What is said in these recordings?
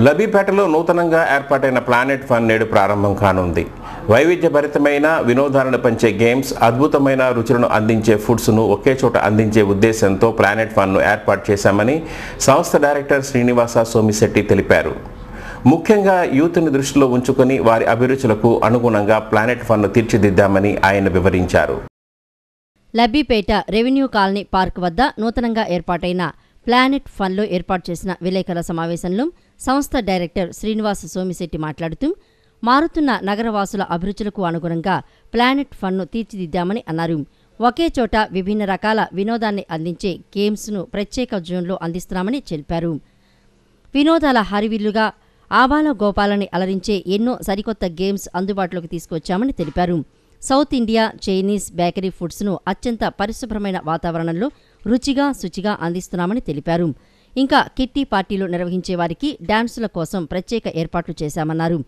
లబీపేటలో నూతనంగా ఏర్పాటైన planet fun నేడు ప్రారంభం కానుంది. వైవిధ్యభరితమైన వినోదాలను పంచే గేమ్స్, అద్భుతమైన రుచులను అందించే ఫుడ్స్ను ఒకే చోట అందించే ఉద్దేశంతో ప్లానెట్ ఫన్ను ఏర్పాటు చేశామని సంస్థ డైరెక్టర్ శ్రీనివాస సోమిశెట్టి తెలిపారు. ముఖ్యంగా యూత్ని దృష్టిలో ఉంచుకొని వారి అభిరుచులకు అనుగుణంగా ప్లానెట్ ఫన్ను తీర్చిదిద్దామని ఆయన వివరించారు. లబ్బీపేట రెవెన్యూ కాలనీ పార్క్ వద్ద నూతనంగా ఏర్పాటైన ప్లానెట్ ఫన్లో ఏర్పాటు చేసిన విలేకరుల సమావేశంలో సంస్థ డైరెక్టర్ శ్రీనివాస సోమిశెట్టి మాట్లాడుతూ, మారుతున్న నగరవాసుల అభిరుచులకు అనుగుణంగా ప్లానెట్ ఫన్ను తీర్చిదిద్దామని అన్నారు. ఒకే చోట విభిన్న రకాల వినోదాన్ని అందించే గేమ్స్ను ప్రత్యేక జోన్లో అందిస్తున్నామని తెలిపారు. వినోదాల హరివిల్లుగా ఆబాల గోపాలని అలరించే ఎన్నో సరికొత్త గేమ్స్ అందుబాటులోకి తీసుకొచ్చామని తెలిపారు. సౌత్ ఇండియా చైనీస్ బేకరీ ఫుడ్స్ను అత్యంత పరిశుభ్రమైన వాతావరణంలో రుచిగా శుచిగా అందిస్తున్నామని తెలిపారు. ఇంకా కిట్టి పార్టీలు నిర్వహించే వారికి డాన్సుల కోసం ప్రత్యేక ఏర్పాట్లు చేశామన్నారు.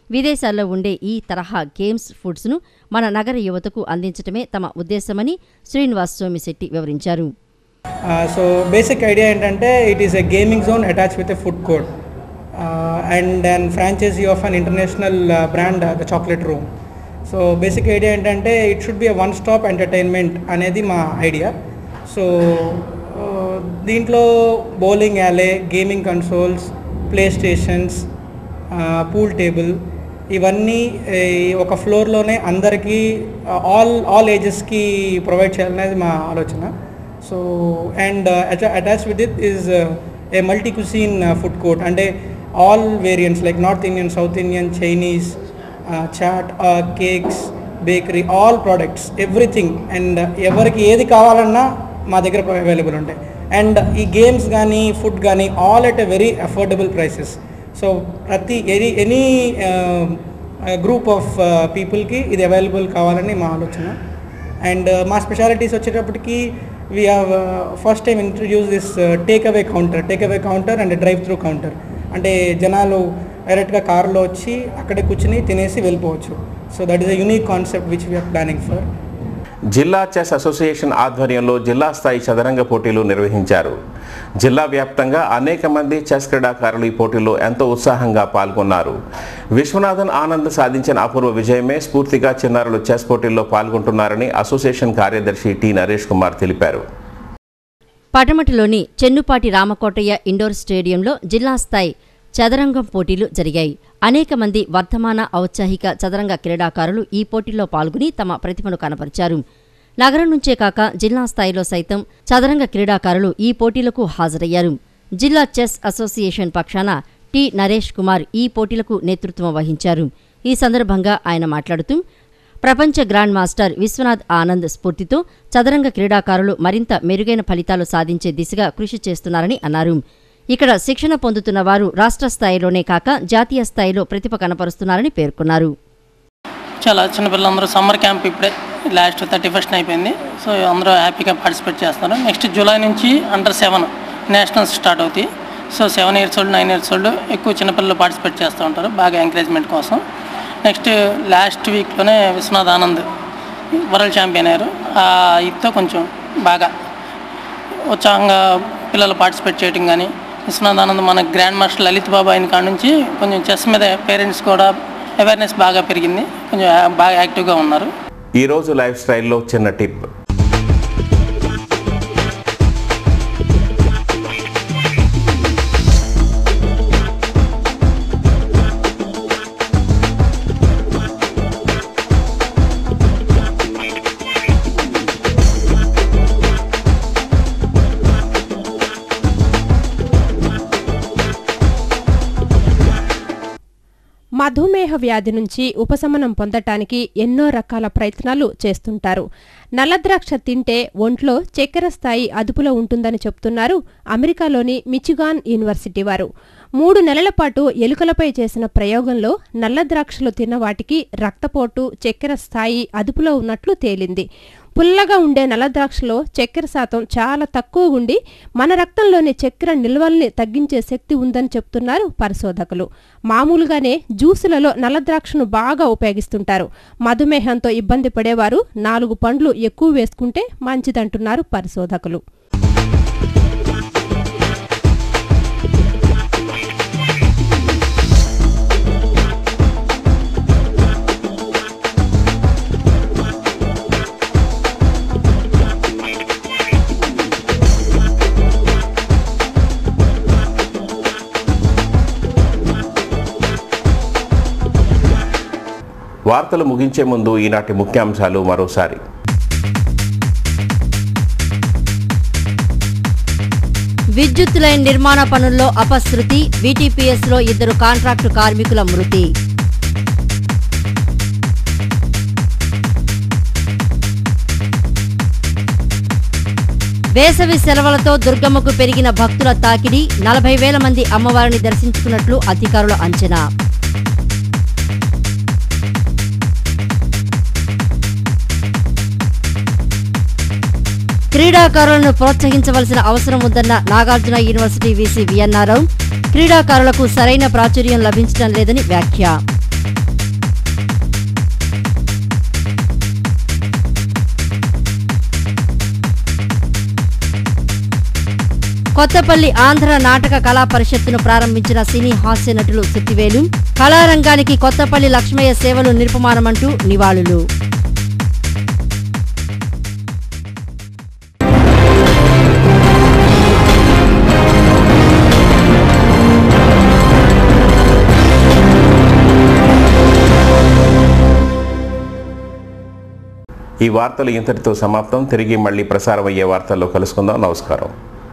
విదేశాల్లో ఉండే ఈ తరహా గేమ్స్ ఫుడ్స్ను మన నగర యువతకు అందించడమే తమ ఉద్దేశమని శ్రీనివాస్ సోమిశెట్టి వివరించారు. సో బేసిక్ ఐడియా ఏంటంటే it is a gaming zone attach with a food court and and franchise of an international brand the chocolate room. So basic idea ఏంటంటే it should be a one stop entertainment అనేది మా idea. So దీంట్లో bowling alley, gaming consoles, play stations, pool table ఇవన్నీ ఒక ఫ్లోర్లోనే అందరికీ all ఏజెస్కి provide చేయాలనేది మా ఆలోచన. So and attach with it is a multi cuisine food court, అంటే all variants like North Indian, South Indian, Chinese, chaat, cakes, bakery, all products, everything. And ఎవరికి ఏది కావాలన్నా మా దగ్గర అవైలబుల్ ఉంటాయి. అండ్ ఈ గేమ్స్ కానీ ఫుడ్ కానీ all at a very affordable prices. So ప్రతి ఎనీ గ్రూప్ ఆఫ్ పీపుల్కి ఇది అవైలబుల్ కావాలని మా ఆలోచన. అండ్ మా స్పెషాలిటీస్ వచ్చేటప్పటికి we have first time introduce this take away counter and drive through counter. అంటే జనాలు డైరెక్ట్గా కారులో వచ్చి అక్కడే కూర్చుని తినేసి వెళ్ళిపోవచ్చు. So that is a unique concept which we are planning for. జిల్లా చెస్ అసోసియేషన్ ఆధ్వర్యంలో జిల్లా స్థాయి చదరంగ పోటీలు నిర్వహించారు. జిల్లా వ్యాప్తంగా అనేక మంది చెస్ క్రీడాకారులు ఈ పోటీల్లో ఎంతో ఉత్సాహంగా పాల్గొన్నారు. విశ్వనాథన్ ఆనంద్ సాధించిన అపూర్వ విజయమే స్ఫూర్తిగా చిన్నారులు చెస్ పోటీల్లో పాల్గొంటున్నారని అసోసియేషన్ కార్యదర్శి టి నరేష్ కుమార్ తెలిపారు. పటమటిలోని చెన్నుపాటి రామకోటయ్య ఇండోర్ స్టేడియంలో జిల్లా స్థాయి చదరంగం పోటీలు జరిగాయి. అనేక మంది వర్ధమాన ఔత్సాహిక చదరంగ క్రీడాకారులు ఈ పోటీల్లో పాల్గొని తమ ప్రతిభను కనపరిచారు. నగరం నుంచే కాక జిల్లా స్థాయిలో సైతం చదరంగ క్రీడాకారులు ఈ పోటీలకు హాజరయ్యారు. జిల్లా చెస్ అసోసియేషన్ పక్షాన టి నరేష్ కుమార్ ఈ పోటీలకు నేతృత్వం వహించారు. ఈ సందర్భంగా ఆయన మాట్లాడుతూ, ప్రపంచ గ్రాండ్ మాస్టర్ విశ్వనాథ్ ఆనంద్ స్ఫూర్తితో చదరంగ క్రీడాకారులు మరింత మెరుగైన ఫలితాలు సాధించే దిశగా కృషి చేస్తున్నారని అన్నారు. ఇక్కడ శిక్షణ పొందుతున్న వారు రాష్ట్ర స్థాయిలోనే కాక జాతీయ స్థాయిలో ప్రతిభ కనపరుస్తున్నారని పేర్కొన్నారు. చాలా చిన్నపిల్లలందరూ సమ్మర్ క్యాంప్ ఇప్పుడే లాస్ట్ 31st అయిపోయింది. సో అందరూ హ్యాపీగా పార్టిసిపేట్ చేస్తున్నారు. నెక్స్ట్ జూలై నుంచి అండర్-7 నేషనల్స్ స్టార్ట్ అవుతాయి. So 7 years old 9 years old ఎక్కువ చిన్నపిల్లలు పార్టిసిపేట్ చేస్తూ ఉంటారు బాగా ఎంకరేజ్మెంట్ కోసం. నెక్స్ట్ లాస్ట్ వీక్లోనే విశ్వనాథ్ ఆనంద్ వరల్డ్ ఛాంపియన్ అయ్యారు. ఇదితో కొంచెం బాగా ఉత్సాహంగా పిల్లలు పార్టిసిపేట్ చేయడం కానీ, విశ్వనాథ్ ఆనంద్ మన గ్రాండ్ మాస్టర్ లలిత్ బాబు అయిన కాడ నుంచి కొంచెం చెస్ మీద పేరెంట్స్ కూడా అవేర్నెస్ బాగా పెరిగింది. కొంచెం బాగా యాక్టివ్గా ఉన్నారు. ఈరోజు లైఫ్ స్టైల్లో చిన్న టిప్. మధుమేహ వ్యాధి నుంచి ఉపశమనం పొందటానికి ఎన్నో రకాల ప్రయత్నాలు చేస్తుంటారు. నల్లద్రాక్ష తింటే ఒంట్లో చక్కెర స్థాయి అదుపులో ఉంటుందని చెప్తున్నారు అమెరికాలోని మిచిగాన్ యూనివర్సిటీ వారు. 3 నెలల పాటు ఎలుకలపై చేసిన ప్రయోగంలో నల్లద్రాక్షలు తిన్న వాటికి రక్తపోటు, చక్కెర స్థాయి అదుపులో ఉన్నట్లు తేలింది. పుల్లగా ఉండే నల్లద్రాక్షలో చక్కెర శాతం చాలా తక్కువ ఉండి మన రక్తంలోని చక్కెర నిల్వల్ని తగ్గించే శక్తి ఉందని చెప్తున్నారు పరిశోధకులు. మామూలుగానే జ్యూసులలో నల్లద్రాక్షను బాగా ఉపయోగిస్తుంటారు. మధుమేహంతో ఇబ్బంది పడేవారు 4 పండ్లు ఎక్కువ వేసుకుంటే మంచిదంటున్నారు పరిశోధకులు. వార్తలు ముగించే ముందు ఈనాటి ముఖ్యాంశాలు మరోసారి. విద్యుత్ లైన్ నిర్మాణ పనుల్లో అపశృతి, వీటీపీఎస్లో 2 కాంట్రాక్టు కార్మికుల మృతి. వేసవి సెలవులతో దుర్గమ్మకు పెరిగిన భక్తుల తాకిడి, 40,000 మంది అమ్మవారిని దర్శించుకున్నట్లు అధికారుల అంచనా. క్రీడాకారులను ప్రోత్సహించవలసిన అవసరం ఉందన్న నాగార్జున యూనివర్సిటీ వీసీ విఎన్ఆర్ రావు. క్రీడాకారులకు సరైన ప్రాచుర్యం లభించడం లేదని వ్యాఖ్య. కొత్తపల్లి ఆంధ్ర నాటక కళా పరిషత్తును ప్రారంభించిన సినీ హాస్య నటులు సుత్తివేలు. కళారంగానికి కొత్తపల్లి లక్ష్మయ్య సేవలు నిరుపమానమంటూ నివాళులు. ఈ వార్తలు ఇంతటితో సమాప్తం. తిరిగి మళ్ళీ ప్రసారం అయ్యే వార్తల్లో కలుసుకుందాం. నమస్కారం.